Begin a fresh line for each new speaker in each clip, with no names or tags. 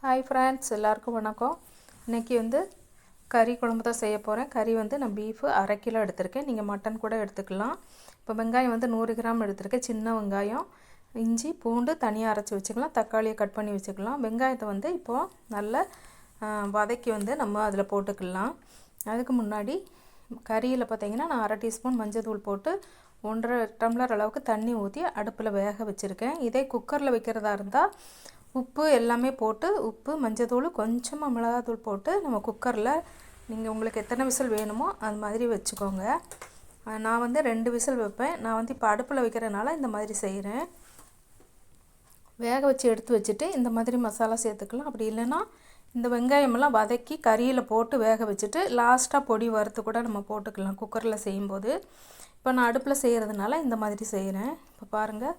Hi friends, எல்லாருக்கும் வணக்கம். இன்றைக்கி கறி குழம்பு தான் செய்ய போகிறேன். கறி நான் பீஃபு 1/2 கிலோ எடுத்திருக்கேன். நீங்கள் மட்டன் கூட எடுத்துக்கலாம். இப்போ வெங்காயம் 100 கிராம் எடுத்திருக்கேன். சின்ன வெங்காயம், இஞ்சி பூண்டு தனியாக அரைச்சி வச்சுக்கலாம். தக்காளியை கட் பண்ணி வச்சுக்கலாம். வெங்காயத்தை இப்போது நல்லா வதக்கி நம்ம அதில் போட்டுக்கலாம். அதுக்கு முன்னாடி கறியில் பார்த்திங்கன்னா நான் 1/2 டீஸ்பூன் மஞ்சள் தூள் போட்டு 1.5 டம்ளர் அளவுக்கு தண்ணி ஊற்றி அடுப்பில் வேக வச்சுருக்கேன். இதே குக்கரில் வைக்கிறதா இருந்தால் உப்பு எல்லாமே போட்டு, உப்பு மஞ்சத்தூள் கொஞ்சமாக மிளகாத்தூள் போட்டு நம்ம குக்கரில் நீங்கள் உங்களுக்கு எத்தனை விசில் வேணுமோ அது மாதிரி வச்சுக்கோங்க. நான் 2 விசில் வைப்பேன். நான் இப்போ அடுப்பில் வைக்கிறதுனால இந்த மாதிரி செய்கிறேன். வேக வச்சு எடுத்து வச்சுட்டு இந்த மாதிரி மசாலா சேர்த்துக்கலாம். அப்படி இல்லைன்னா இந்த வெங்காயமெல்லாம் வதக்கி கறியில் போட்டு வேக வச்சுட்டு லாஸ்ட்டாக பொடி வறுத்து கூட நம்ம போட்டுக்கலாம் குக்கரில் செய்யும்போது. இப்போ நான் அடுப்பில் செய்கிறதுனால இந்த மாதிரி செய்கிறேன். இப்போ பாருங்கள்,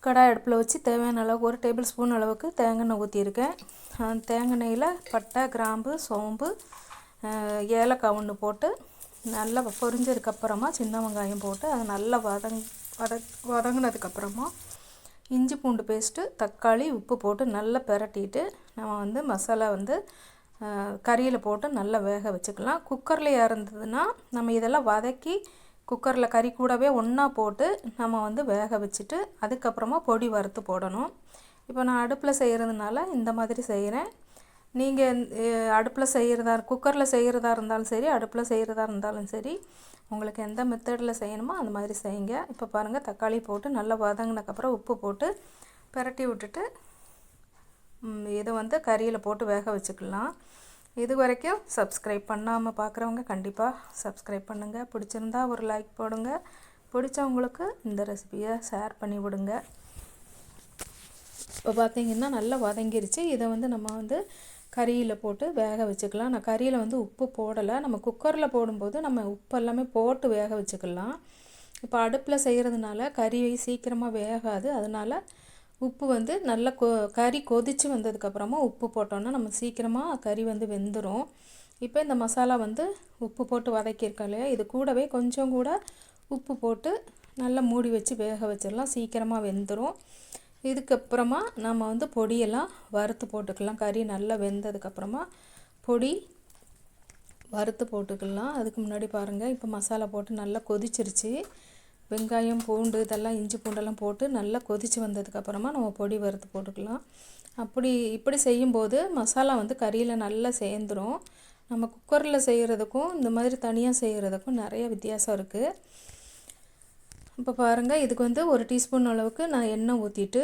கடாய் அடுப்பில் வச்சு தேவையான அளவுக்கு 1 டேபிள் ஸ்பூன் அளவுக்கு தேங்காய் எண்ணெய் ஊற்றியிருக்கேன். தேங்காய் எண்ணெயில் பட்டை, கிராம்பு, சோம்பு, ஏலக்காய் ஒன்று போட்டு நல்லா பொரிஞ்சதுக்கப்புறமா சின்ன வெங்காயம் போட்டு அதை நல்லா வதங்கினதுக்கப்புறமா இஞ்சி பூண்டு பேஸ்ட்டு, தக்காளி, உப்பு போட்டு நல்லா பிரட்டிட்டு நம்ம மசாலா கறியில் போட்டு நல்லா வேக வச்சுக்கலாம். குக்கர்லேயே இருந்ததுன்னா நம்ம இதெல்லாம் வதக்கி குக்கரில் கறி கூடவே ஒன்றா போட்டு நம்ம வேக வச்சுட்டு அதுக்கப்புறமா பொடி வறுத்து போடணும். இப்போ நான் அடுப்பில் செய்கிறதுனால இந்த மாதிரி செய்கிறேன். நீங்கள் அடுப்பில் செய்கிறதா குக்கரில் செய்கிறதா இருந்தாலும் சரி, அடுப்பில் செய்கிறதா இருந்தாலும் சரி, உங்களுக்கு எந்த மெத்தடில் செய்யணுமோ அந்த மாதிரி செய்யுங்க. இப்போ பாருங்கள், தக்காளி போட்டு நல்லா வதங்கினதுக்கப்புறம் உப்பு போட்டு பிரட்டி விட்டுட்டு இதை கறியில் போட்டு வேக வச்சுக்கலாம். இது வரைக்கும் சப்ஸ்கிரைப் பண்ணாமல் பார்க்குறவங்க கண்டிப்பாக சப்ஸ்கிரைப் பண்ணுங்கள். பிடிச்சிருந்தா ஒரு லைக் போடுங்க. பிடிச்சவங்களுக்கு இந்த ரெசிபியை ஷேர் பண்ணி விடுங்க. இப்போ பார்த்திங்கன்னா நல்லா வதங்கிருச்சு. இதை நம்ம கறியில் போட்டு வேக வச்சுக்கலாம். நான் கறியில் உப்பு போடலை. நம்ம குக்கரில் போடும்போது நம்ம உப்பு எல்லாமே போட்டு வேக வச்சுக்கலாம். இப்போ அடுப்பில் செய்கிறதுனால கறி சீக்கிரமாக வேகாது. அதனால் உப்பு நல்லா கறி கொதித்து வந்ததுக்கப்புறமா உப்பு போட்டோன்னா நம்ம சீக்கிரமாக கறி வெந்துடும். இப்போ இந்த மசாலா உப்பு போட்டு வதக்கியிருக்கோம் இல்லையா, இது கூடவே கொஞ்சம் கூட உப்பு போட்டு நல்லா மூடி வச்சு வேக வச்சிடலாம். சீக்கிரமாக வெந்துடும். இதுக்கப்புறமா நம்ம பொடியெல்லாம் வறுத்து போட்டுக்கலாம். கறி நல்லா வெந்ததுக்கப்புறமா பொடி வறுத்து போட்டுக்கலாம். அதுக்கு முன்னாடி பாருங்கள், இப்போ மசாலா போட்டு நல்லா கொதிச்சிருச்சு. வெங்காயம், பூண்டு இதெல்லாம் இஞ்சி பூண்டெல்லாம் போட்டு நல்லா கொதித்து வந்ததுக்கப்புறமா நம்ம பொடி வறுத்து போட்டுக்கலாம். இப்படி செய்யும்போது மசாலா கறியில் நல்லா சேர்ந்துடும். நம்ம குக்கரில் செய்கிறதுக்கும் இந்த மாதிரி தனியாக செய்கிறதுக்கும் நிறைய வித்தியாசம் இருக்குது. இப்போ பாருங்கள், இதுக்கு 1 டீஸ்பூன் அளவுக்கு நான் எண்ணெய் ஊற்றிட்டு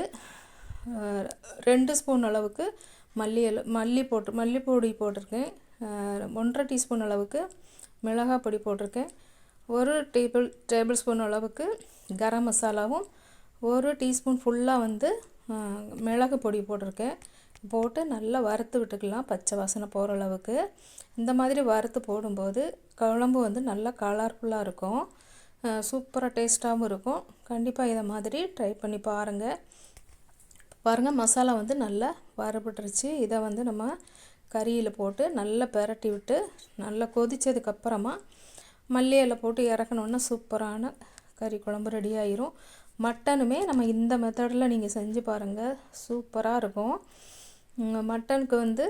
2 ஸ்பூன் அளவுக்கு மல்லிப்பொடி போட்டிருக்கேன். 1.5 டீஸ்பூன் அளவுக்கு மிளகாய் பொடி போட்டிருக்கேன். 1 டேபிள் ஸ்பூன் அளவுக்கு கரம் மசாலாவும் 1 டீஸ்பூன் ஃபுல்லாக மிளகு பொடி போட்டிருக்கேன். போட்டு நல்லா வறுத்து விட்டுக்கலாம், பச்சை வாசனை போகிற அளவுக்கு. இந்த மாதிரி வறுத்து போடும்போது குழம்பு நல்லா கலர்ஃபுல்லாக இருக்கும், சூப்பராக டேஸ்ட்டாகவும் இருக்கும். கண்டிப்பாக இதை மாதிரி ட்ரை பண்ணி பாருங்கள். பாருங்கள், மசாலா நல்லா வறுபட்டுருச்சு. இதை நம்ம கறியில் போட்டு நல்லா பிரட்டி விட்டு நல்லா கொதித்ததுக்கப்புறமா மல்லி இலை போட்டு இறக்கணுன்னா சூப்பரான கறி குழம்பு ரெடி ஆயிரும். மட்டனுமே நம்ம இந்த மெத்தடில் நீங்கள் செஞ்சு பாருங்கள், சூப்பராக இருக்கும். மட்டனுக்கு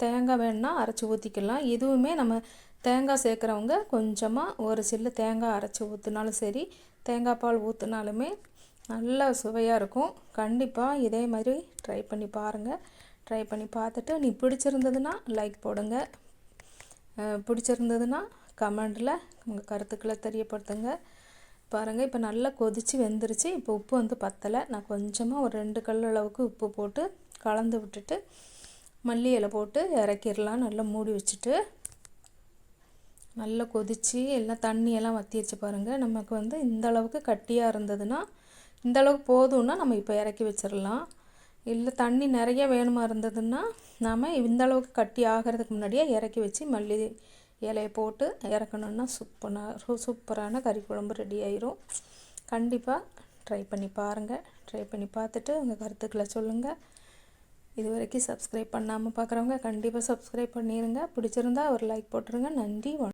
தேங்காய் வேணுன்னா அரைச்சி ஊற்றிக்கலாம். இதுவுமே நம்ம தேங்காய் சேர்க்குறவங்க கொஞ்சமாக ஒரு சில்லு தேங்காய் அரைச்சி ஊற்றினாலும் சரி, தேங்காய் பால் ஊற்றினாலுமே நல்ல சுவையாக இருக்கும். கண்டிப்பாக இதே மாதிரி ட்ரை பண்ணி பாருங்கள். ட்ரை பண்ணி பார்த்துட்டு நீ பிடிச்சிருந்ததுன்னா லைக் போடுங்க. பிடிச்சிருந்ததுன்னா கமெண்டில் உங்கள் கருத்துக்களை தெரியப்படுத்துங்க. பாருங்கள், இப்போ நல்லா கொதித்து வெந்துருச்சு. இப்போ உப்பு பத்தலை. நான் கொஞ்சமாக ஒரு 2 கல் அளவுக்கு உப்பு போட்டு கலந்து விட்டுட்டு மல்லி இலை போட்டு இறக்கிடலாம். நல்லா மூடி வச்சுட்டு நல்லா கொதித்து எல்லாம் தண்ணியெல்லாம் வற்றிடுச்சு. பாருங்கள், நமக்கு இந்த அளவுக்கு கட்டியாக இருந்ததுன்னா, இந்த அளவுக்கு போதும்னா நம்ம இப்போ இறக்கி வச்சிடலாம். இல்லை தண்ணி நிறைய வேணுமா இருந்ததுன்னா நாம் இந்த அளவுக்கு கட்டி ஆகிறதுக்கு முன்னாடியே இறக்கி வச்சு மல்லி இலையை போட்டு இறக்கணுன்னா சூப்பரான கறி குழம்பு ரெடி ஆயிரும். கண்டிப்பாக ட்ரை பண்ணி பாருங்கள். ட்ரை பண்ணி பார்த்துட்டு உங்கள் கருத்துக்களை சொல்லுங்கள். இது வரைக்கும் சப்ஸ்கிரைப் பண்ணாமல் பார்க்குறவங்க கண்டிப்பாக சப்ஸ்கிரைப் பண்ணிடுங்க. பிடிச்சிருந்தா ஒரு லைக் போட்டுருங்க. நன்றி.